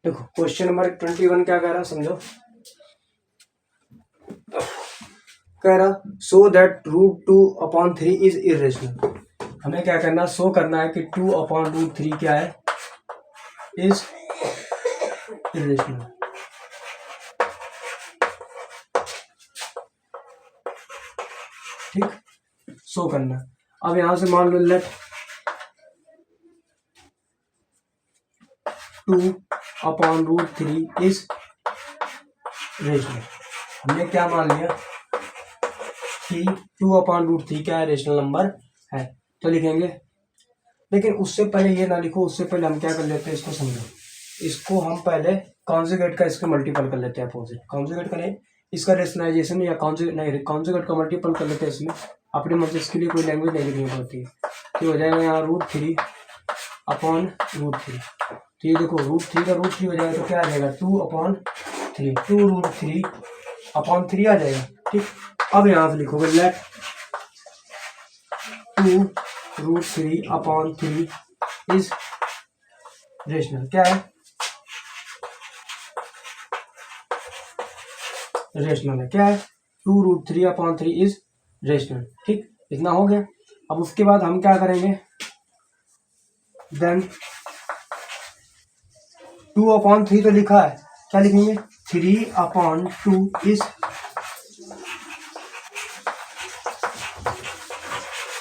देखो question number 21 क्या कह रहा समझो। कह रहा so that root 2/3 is irrational. हमें क्या करना, शो करना है कि 2/√3 क्या है, इज इरेशनल। ठीक, शो करना। अब यहां से मान लो लेट 2/√3 इज रेशनल। हमने क्या मान लिया कि 2/√3 क्या है, रेशनल नंबर है। तो लिखेंगे, लेकिन उससे पहले ये ना लिखो, उससे पहले हम क्या कर लेते हैं, इसको समझो। इसको हम पहले कॉन्जुगेट का इसके मल्टीपल कर लेते हैं, अपोजिट कॉन्जुगेट करें इसका रेशनलाइजेशन, या कॉन्जुगेट का मल्टीपल कर लेते हैं इसमें। अपने मन से इसके लिए कोई लैंग्वेज नहीं लिखनी पड़ती है। तो हो जाएगा यहाँ √3/√3। तो ये देखो √3 का √3 हो जाएगा, तो क्या आ जाएगा 2/3, 2√3/3 आ जाएगा। ठीक, अब यहाँ से लिखोगे लेट 2√3/3 इज रेशनल। क्या है, रेशनल है। क्या है, 2√3/3 इज रेशनल। ठीक, इतना हो गया। अब उसके बाद हम क्या करेंगे, देन 2/3 तो लिखा है, क्या लिखेंगे 3/2 is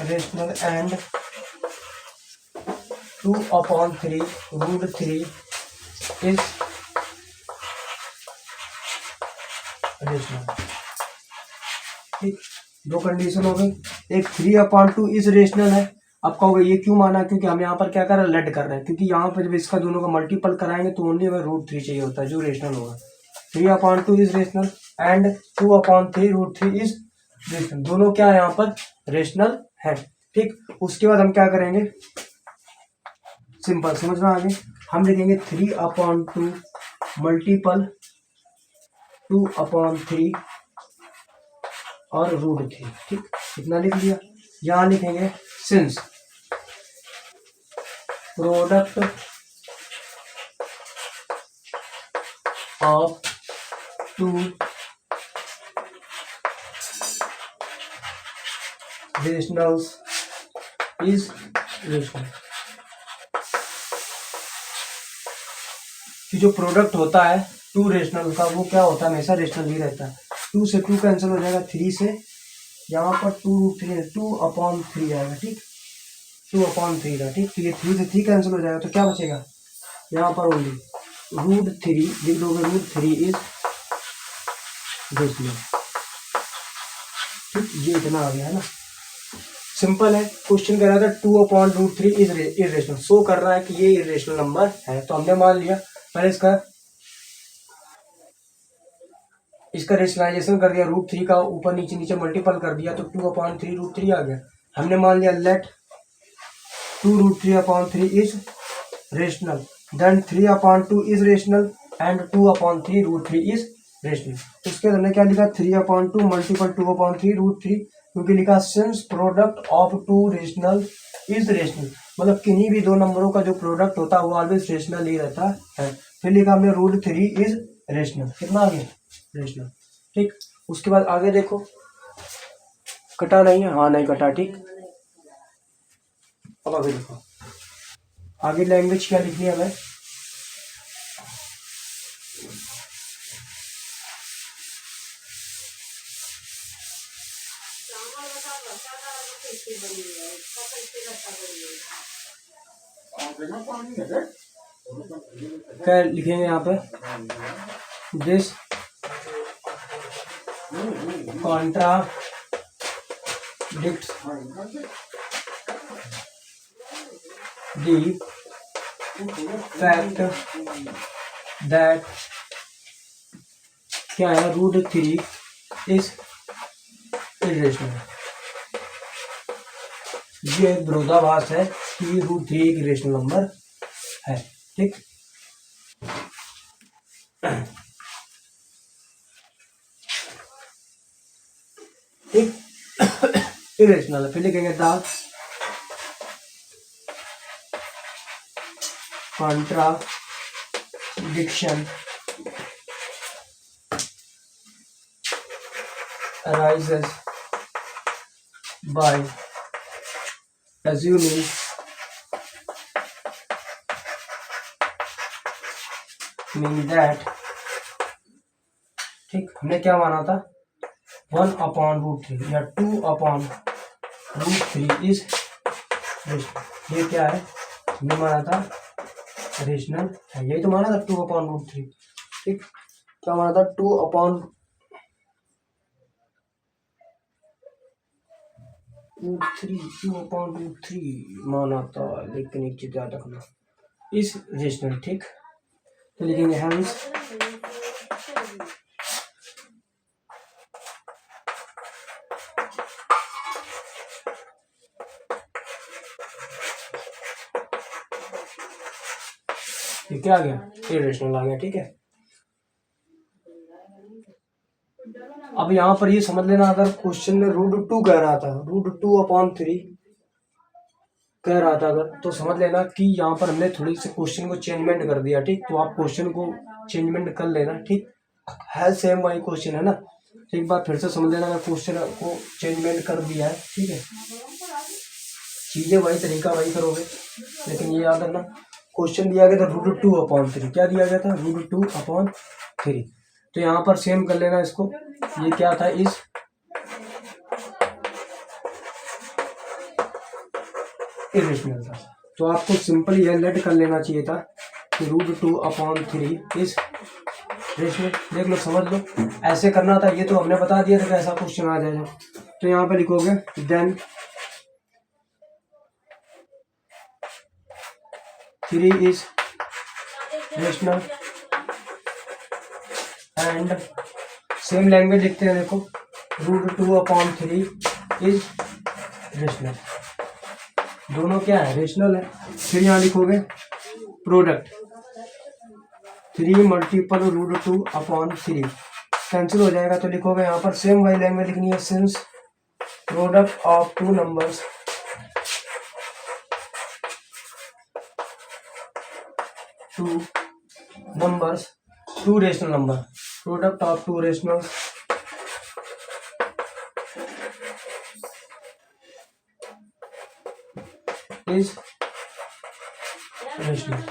rational and 2/3√3 is rational. ठीक, दो कंडीशन हो गई। एक 3/2 इज रेशनल है। अब कहोगे ये क्यों माना, क्योंकि हम यहाँ पर क्या कर रहे हैं, लेड कर रहे हैं। क्योंकि यहाँ पर जब इसका दोनों का मल्टीपल कराएंगे तो ओनली हमें √3 चाहिए होता है, जो रेशनल होगा। 3/2 is rational and 2/3√3 is rational. दोनों क्या है यहाँ पर, रेशनल है। ठीक, उसके बाद हम क्या करेंगे, सिंपल समझना आगे। हम लिखेंगे 3/2 मल्टीपल 2/3 और √3। ठीक, इतना लिख लिया। यहां लिखेंगे since product of 2 rationals is rational. कि जो प्रोडक्ट होता है 2 रेशनल का, वो क्या होता है, हमेशा रेशनल ही रहता है। 2 से 2 कैंसिल हो जाएगा, 3 से यहाँ पर 2√3 2/3 आएगा। ठीक, 2/3 का। ठीक, तो ये 3 से 3 कैंसिल हो जाएगा, तो क्या बचेगा यहाँ पर ओनली √3 लिख दोगे, √3 इज रेशनल। ठीक, ये इतना आ गया है ना, सिंपल है। क्वेश्चन कह रहा था 2/√3 इज इरेशनल, शो कर रहा है कि ये इरेशनल नंबर है। तो हमने मान लिया, पहले इसका रेशनलाइजेशन कर दिया, √3 का ऊपर नीचे नीचे मल्टीपल कर दिया, तो 2/3 √3 आ गया। हमने मान लिया let 2√3/3 is rational, then 3/2 is rational and 2/3√3 is rational. उसके बाद हमने क्या लिखा, 3/2 मल्टीपल 2/3√3, क्योंकि लिखा since product of 2 rational is rational, मतलब किन्हीं भी दो नंबरों का जो प्रोडक्ट होता है वो ऑलवेज रेशनल ही रहता है। फिर लिखा हमने √3 इज रेशनल। कितना आ गया, रेशनल। ठीक, उसके बाद आगे देखो, कटा नहीं है, हाँ नहीं कटा। ठीक, अब आगे देखो, आगे लैंग्वेज क्या लिखनी है हमें, क्या लिखेंगे यहाँ पे, this contradicts the fact that क्या है, √3 इज इरेशनल। ये विरोधाभास है कि √3 एक इरेशनल नंबर है। ठीक, ठीक, इरेशनल है। फिर लिखेंगे the contradicts diction arises by assuming that, ठीक, हमने क्या माना था 1/√3 या 2/√3 इज रेशनल। ये क्या है, हमने माना था रेशनल है, यही तो माना था 2/√3। ठीक, क्या माना था 2/√3 माना था, लेकिन एक चीज याद रखना इस रेशनल। ठीक, तो लिखेंगे हेंस ये क्या आ गया, इरेशनल आ गया। ठीक है, अब यहाँ पर ये समझ लेना, अगर क्वेश्चन में √2 कह रहा था, √2/3 कह रहा था अगर, तो समझ लेना कि यहाँ पर हमने थोड़ी सी क्वेश्चन को चेंजमेंट कर दिया। ठीक, तो आप क्वेश्चन को चेंजमेंट कर लेना। ठीक है, सेम वही क्वेश्चन है ना, तो एक बार फिर से समझ लेना, क्वेश्चन को चेंजमेंट कर दिया है। ठीक है, चीजें वही, तरीका वही करोगे, लेकिन ये याद रखना क्वेश्चन दिया गया था √2/3, क्या दिया गया था √2/3। तो यहाँ पर सेम कर लेना इसको, ये क्या था इस इरेशनल था। तो आपको सिंपल ये लेट कर लेना चाहिए था कि √2/3 इस रेशनल। देख लो, समझ लो, ऐसे करना था, ये तो हमने बता दिया था कि ऐसा क्वेश्चन आ जाएगा। तो यहाँ पे लिखोगे then 3 is rational and same language लिखते हैं, देखो √2/3 इज रेशनल, दोनों क्या है, रेशनल है। फिर यहाँ लिखोगे प्रोडक्ट 3 मल्टीपल √2/3 कैंसिल हो जाएगा, तो लिखोगे यहाँ पर सेम वही लैंग्वेज लिखनी है, since product of two numbers two rational number, product of two rational is rational.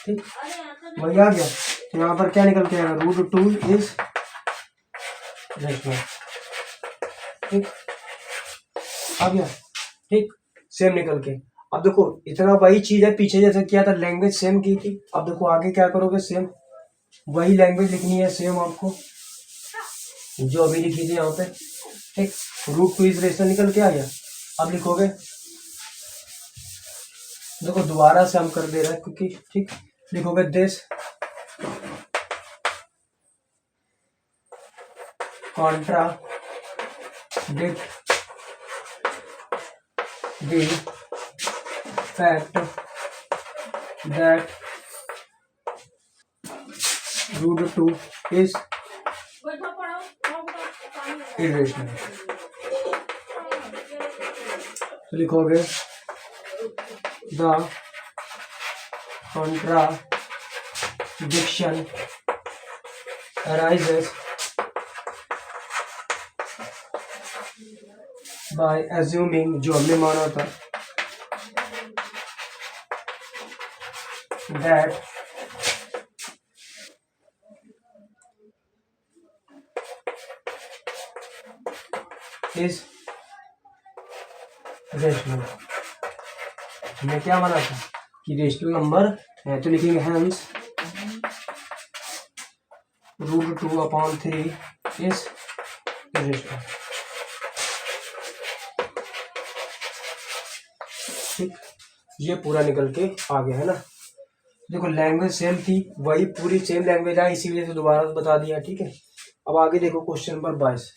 ठीक, वही आ गया। तो यहाँ पर क्या निकल के आएगा, √2 इज रेशनल। ठीक, आ गया। ठीक, सेम निकल के। अब देखो, इतना वही चीज है, पीछे जैसे किया था लैंग्वेज सेम की थी। अब देखो आगे क्या करोगे, सेम वही लैंग्वेज लिखनी है, सेम आपको जो अभी लिखी थी यहाँ पे। ठीक, √2 इज रेशनल निकल के आ गया। अब लिखोगे, देखो दोबारा से हम कर दे रहे हैं क्योंकि, ठीक, लिखोगे this contradict the fact that √2 is irrational। तो लिखोगे the contradiction arises by assuming, जो हमने माना था, that is रेशनल। हमने क्या माना था कि रेशनल नंबर है, तो लिखेंगे हेंस √2/3 इज रेशनल। ठीक, ये पूरा निकल के आ गया है ना। देखो लैंग्वेज सेम थी, वही पूरी सेम लैंग्वेज है, इसी वजह से दोबारा बता दिया। ठीक है, अब आगे देखो क्वेश्चन नंबर 22।